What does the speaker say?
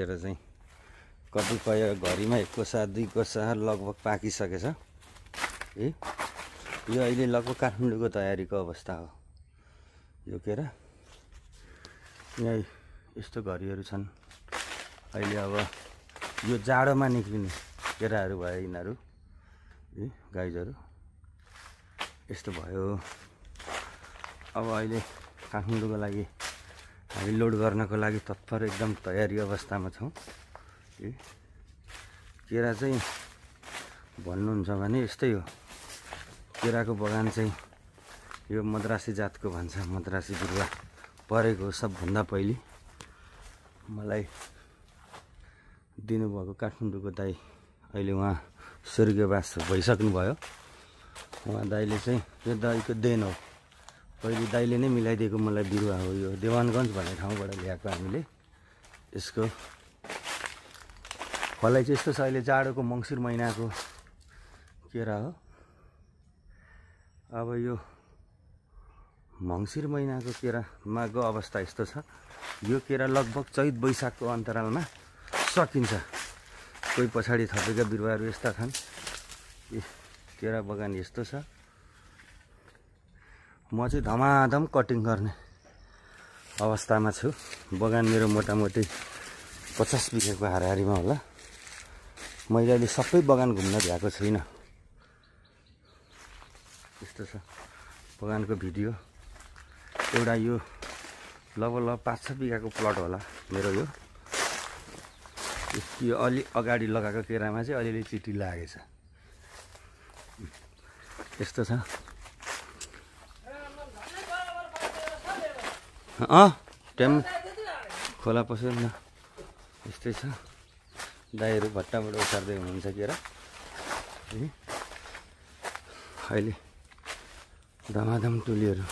चाहिँ कतिपय घरीमा एक कोसा दुई कोसा लगभग पाकिसकेछ है। यो अहिले लगभग काठमाडौँको तयारीको अवस्था हो। यो केरा यहाँ यस्तो घरीहरू छन्। अहिले अब यो जाडोमा निक्लिने केराहरू भयो यिनीहरू है, गाइजहरू यस्तो भयो। अब अहिले काठमाडौँको लागि हामी लोड गर्नको लागि तत्पर एकदम तयारी अवस्थामा छौँ। केरा चाहिँ भन्नुहुन्छ भने यस्तै हो। केराको बगान चाहिँ यो मद्रासी जातको भन्छ, मद्रासी बिरुवा परेको सबभन्दा पहिले मलाई दिनुभएको काठमाडौँको दाइ, अहिले उहाँ स्वर्गीयवास भइसक्नु भयो। उहाँ दाइले चाहिँ यो दाइको देन हो। पहिले दाइले नै मिलाइदिएको मलाई बिरुवा हो। यो देवानगञ्ज भन्ने ठाउँबाट ल्याएको हामीले। यसको फलाइ चाहिँ यस्तो छ। अहिले जाडोको मङ्सिर महिनाको केरा हो। अब यो मङ्सिर महिनाको केरामाको अवस्था यस्तो छ। यो केरा लगभग चैत वैशाखको अन्तरालमा सकिन्छ। कोही पछाडि थपेका बिरुवाहरू यस्ता छन्। केरा बगान यस्तो छ। म चाहिँ धमाधम कटिङ गर्ने अवस्थामा छु। बगान मेरो मोटामोटी 50 बिघाको हाराहारीमा होला। मैले अहिले सबै बगान घुम्न भ्याएको छुइनँ। यस्तो छ बगानको भिडियो। एउटा यो लगभग 5-6 बिघाको प्लट होला मेरो। यो अलि अगाडि लगाएको केरामा चाहिँ अलिअलि चिटी लागेछ। यस्तो छ। ट्याम खोला पस्यो न। यस्तै छ। दाइहरू भट्टाबाट उतार्दै हुनुहुन्छ केरा। अहिले धमाधम टोलीहरू